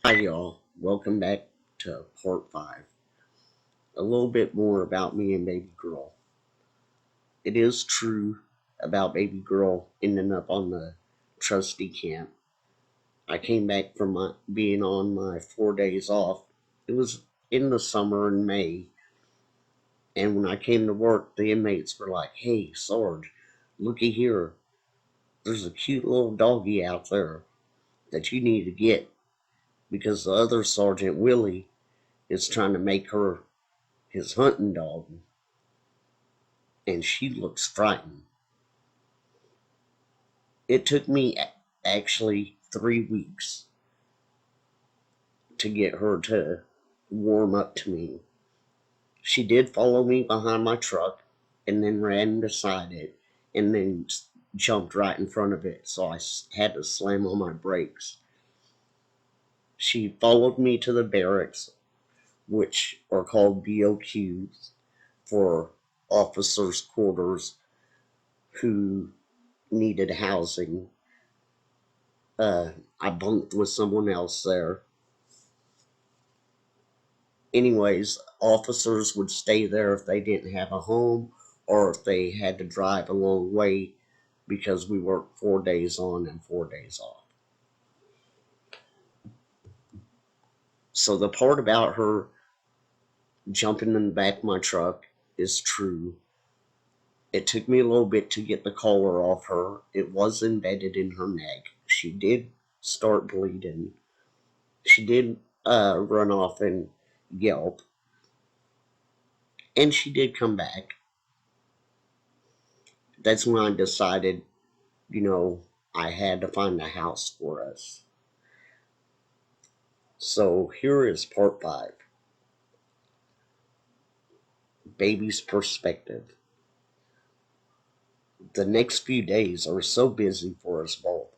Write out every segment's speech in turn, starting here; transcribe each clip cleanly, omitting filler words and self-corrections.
Hi y'all, welcome back to part 5. A little bit more about me and baby girl. It is true about baby girl ending up on the trustee camp. I came back from being on my 4 days off. It was in the summer in May, and when I came to work, the inmates were like, "Hey, Sarge, looky here. There's a cute little doggy out there that you need to get because the other Sergeant Willie is trying to make her his hunting dog, and she looks frightened." It took me actually 3 weeks to get her to warm up to me. She did follow me behind my truck and then ran beside it and then jumped right in front of it, so I had to slam on my brakes. She followed me to the barracks, which are called BOQs for officers' quarters who needed housing. I bunked with someone else there. Anyways, officers would stay there if they didn't have a home or if they had to drive a long way because we worked 4 days on and 4 days off. So the part about her jumping in the back of my truck is true. It took me a little bit to get the collar off her. It was embedded in her neck. She did start bleeding. She did run off and yelp. And she did come back. That's when I decided, I had to find a house for us. So here is part 5, Baby's Perspective. The next few days are so busy for us both.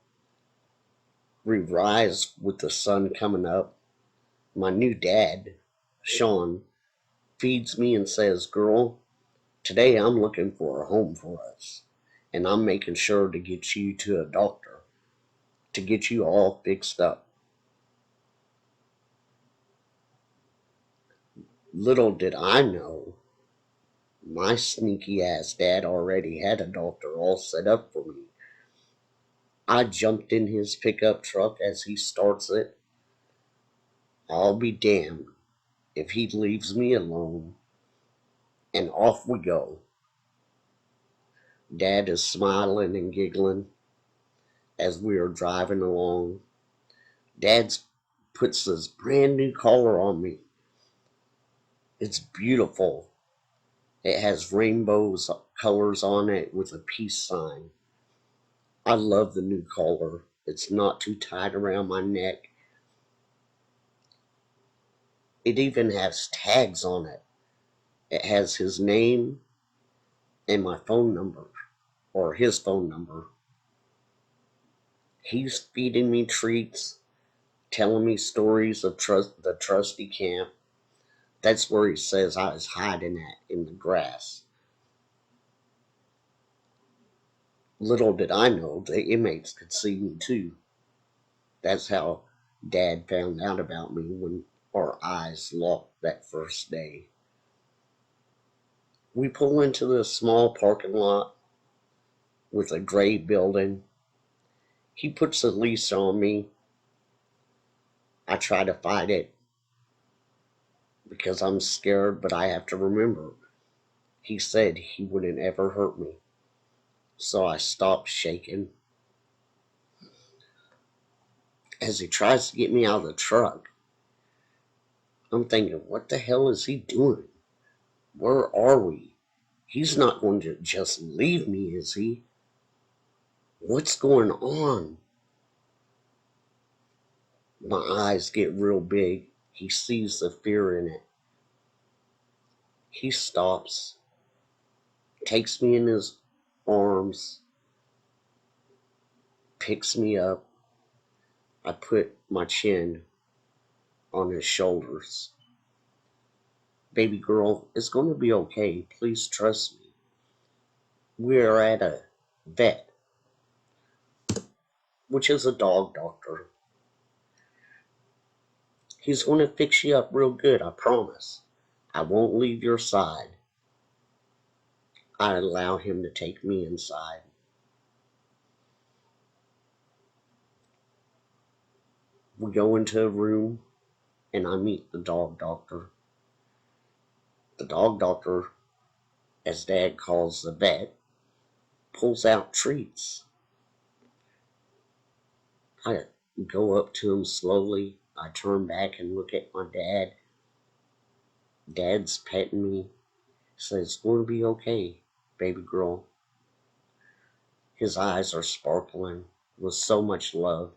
We rise with the sun coming up. My new dad, Sean, feeds me and says, "Girl, today I'm looking for a home for us. And I'm making sure to get you to a doctor to get you all fixed up." Little did I know, my sneaky ass dad already had a doctor all set up for me. I jumped in his pickup truck as he starts it. I'll be damned if he leaves me alone. And off we go. Dad is smiling and giggling as we are driving along. Dad puts this brand new collar on me. It's beautiful. It has rainbows colors on it with a peace sign. I love the new collar. It's not too tight around my neck. It even has tags on it. It has his name and my phone number, or his phone number. He's feeding me treats, telling me stories of the trusty camp. That's where he says I was hiding at, in the grass. Little did I know the inmates could see me too. That's how Dad found out about me when our eyes locked that first day. We pull into this small parking lot with a gray building. He puts a leash on me. I try to fight it because I'm scared, but I have to remember he said he wouldn't ever hurt me. So I stop shaking. As he tries to get me out of the truck, I'm thinking, what the hell is he doing? Where are we? He's not going to just leave me, is he? What's going on? My eyes get real big. He sees the fear in it. He stops, takes me in his arms, picks me up. I put my chin on his shoulders. "Baby girl, it's going to be okay. Please trust me. We are at a vet," which is a dog doctor. He's going to fix you up real good, I promise. I won't leave your side. I allow him to take me inside. We go into a room and I meet the dog doctor. The dog doctor, as Dad calls the vet, pulls out treats. I go up to him slowly. I turn back and look at my dad. Dad's petting me. Says, it's going to be okay, baby girl. His eyes are sparkling with so much love.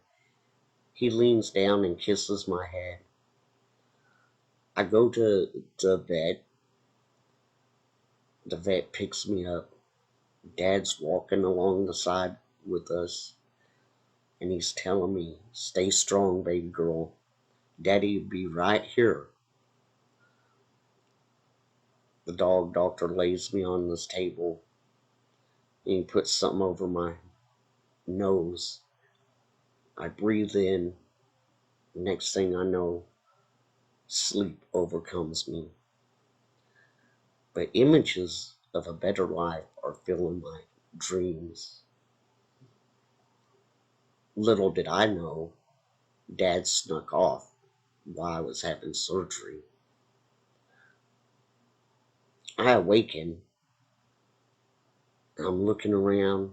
He leans down and kisses my head. I go to the vet. The vet picks me up. Dad's walking along the side with us, and he's telling me, stay strong, baby girl. Daddy'll be right here. The dog doctor lays me on this table, and he puts something over my nose. I breathe in. Next thing I know, sleep overcomes me. But images of a better life are filling my dreams. Little did I know, Dad snuck off while I was having surgery. I awaken. I'm looking around.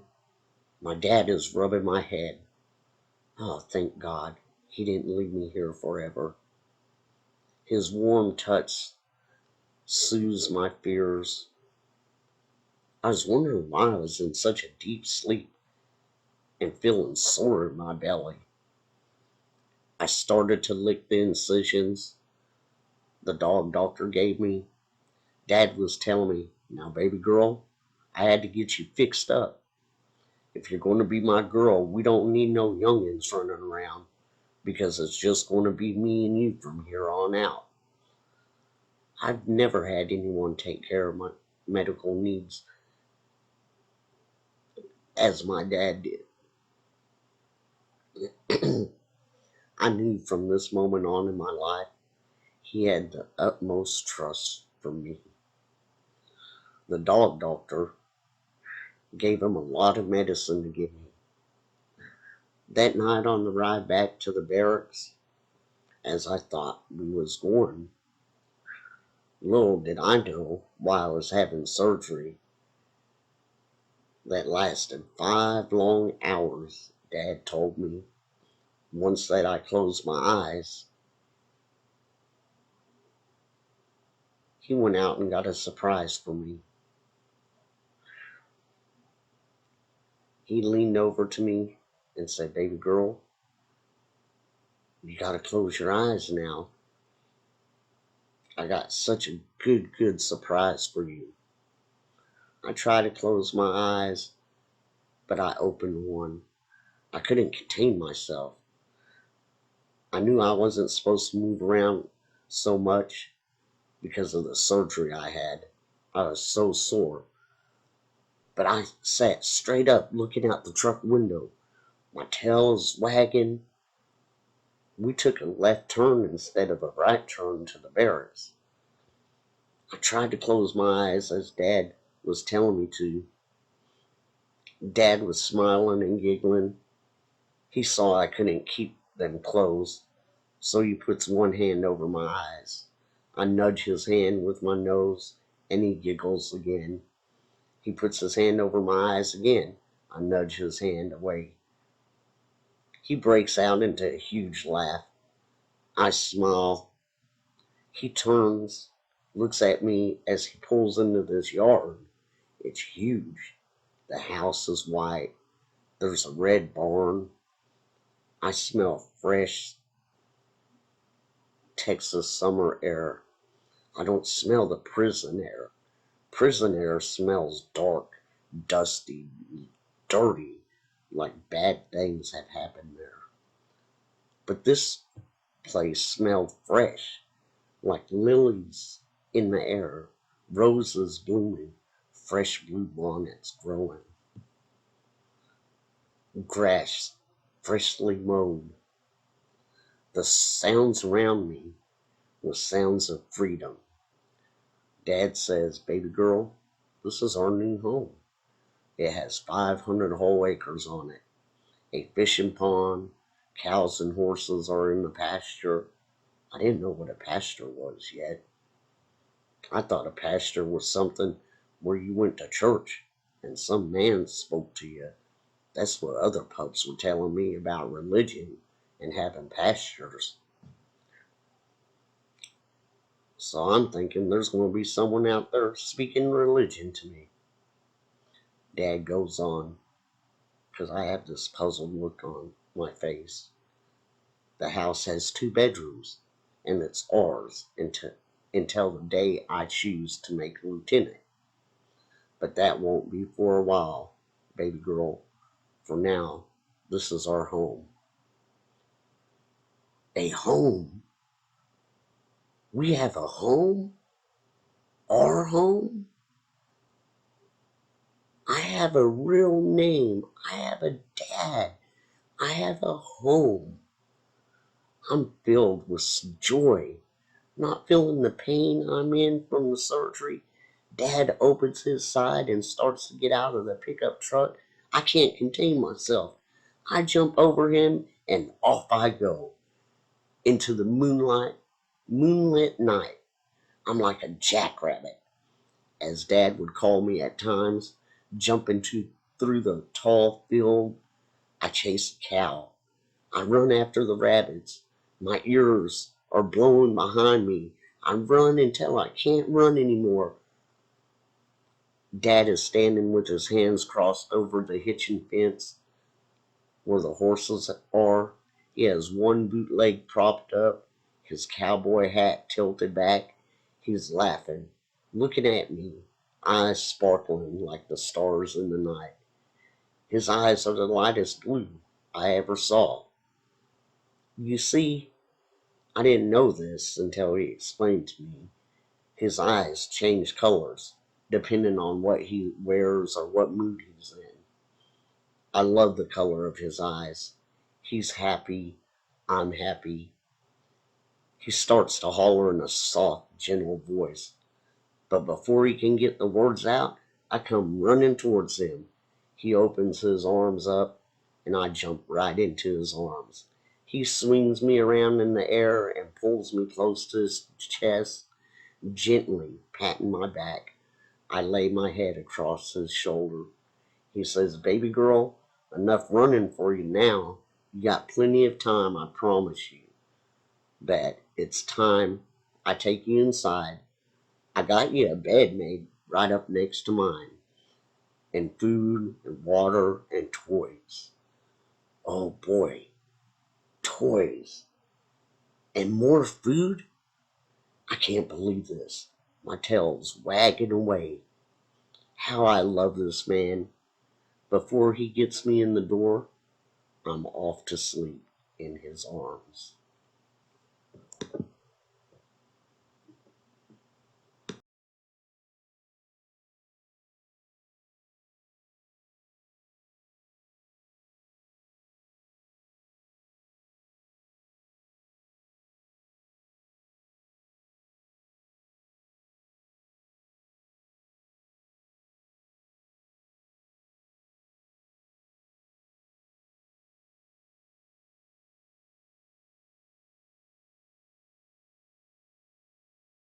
My dad is rubbing my head. Oh, thank God, he didn't leave me here forever. His warm touch soothes my fears. I was wondering why I was in such a deep sleep and feeling sore in my belly. I started to lick the incisions the dog doctor gave me. Dad was telling me, now baby girl, I had to get you fixed up. If you're going to be my girl, we don't need no youngins running around, because it's just going to be me and you from here on out. I've never had anyone take care of my medical needs as my dad did. I knew from this moment on in my life, he had the utmost trust for me. The dog doctor gave him a lot of medicine to give me. That night on the ride back to the barracks, as I thought we was going, little did I know while I was having surgery that lasted 5 long hours, Dad told me. Once that I closed my eyes, he went out and got a surprise for me. He leaned over to me and said, baby girl, you gotta close your eyes now. I got such a good surprise for you. I tried to close my eyes, but I opened one. I couldn't contain myself. I knew I wasn't supposed to move around so much because of the surgery I had. I was so sore. But I sat straight up looking out the truck window. My tail was wagging. We took a left turn instead of a right turn to the barracks. I tried to close my eyes as Dad was telling me to. Dad was smiling and giggling. He saw I couldn't keep them closed, so he puts one hand over my eyes. I nudge his hand with my nose, and he giggles again. He puts his hand over my eyes again. I nudge his hand away. He breaks out into a huge laugh. I smile. He turns, looks at me as he pulls into this yard. It's huge. The house is white. There's a red barn. I smell fresh Texas summer air. I don't smell the prison air. Prison air smells dark, dusty, dirty, like bad things have happened there. But this place smelled fresh, like lilies in the air, roses blooming, fresh blue bonnets growing, grass freshly mowed. The sounds around me were sounds of freedom. Dad says, "Baby girl, this is our new home. It has 500 whole acres on it, a fishing pond, cows and horses are in the pasture." I didn't know what a pasture was yet. I thought a pasture was something where you went to church and some man spoke to you. That's what other pups were telling me about religion and having pastures. So I'm thinking there's going to be someone out there speaking religion to me. Dad goes on, because I have this puzzled look on my face. The house has 2 bedrooms, and it's ours until the day I choose to make lieutenant. But that won't be for a while, baby girl. For now, this is our home. A home? We have a home? Our home? I have a real name. I have a dad. I have a home. I'm filled with joy, not feeling the pain I'm in from the surgery. Dad opens his side and starts to get out of the pickup truck. I can't contain myself. I jump over him and off I go into the moonlit night. I'm like a jackrabbit, as Dad would call me at times, jumping through the tall field. I chase a cow. I run after the rabbits. My ears are blowing behind me. I run until I can't run anymore. Dad is standing with his hands crossed over the hitching fence where the horses are. He has one boot leg propped up, his cowboy hat tilted back. He's laughing, looking at me, eyes sparkling like the stars in the night. His eyes are the lightest blue I ever saw. You see, I didn't know this until he explained to me. His eyes change colors depending on what he wears or what mood he's in. I love the color of his eyes. He's happy. I'm happy. He starts to holler in a soft, gentle voice. But before he can get the words out, I come running towards him. He opens his arms up, and I jump right into his arms. He swings me around in the air and pulls me close to his chest, gently patting my back. I lay my head across his shoulder. He says, "Baby girl, enough running for you now. You got plenty of time, I promise you. But it's time I take you inside. I got you a bed made right up next to mine, and food and water and toys. Oh boy, toys and more food? I can't believe this. My tail's wagging away. How I love this man. Before he gets me in the door, I'm off to sleep in his arms."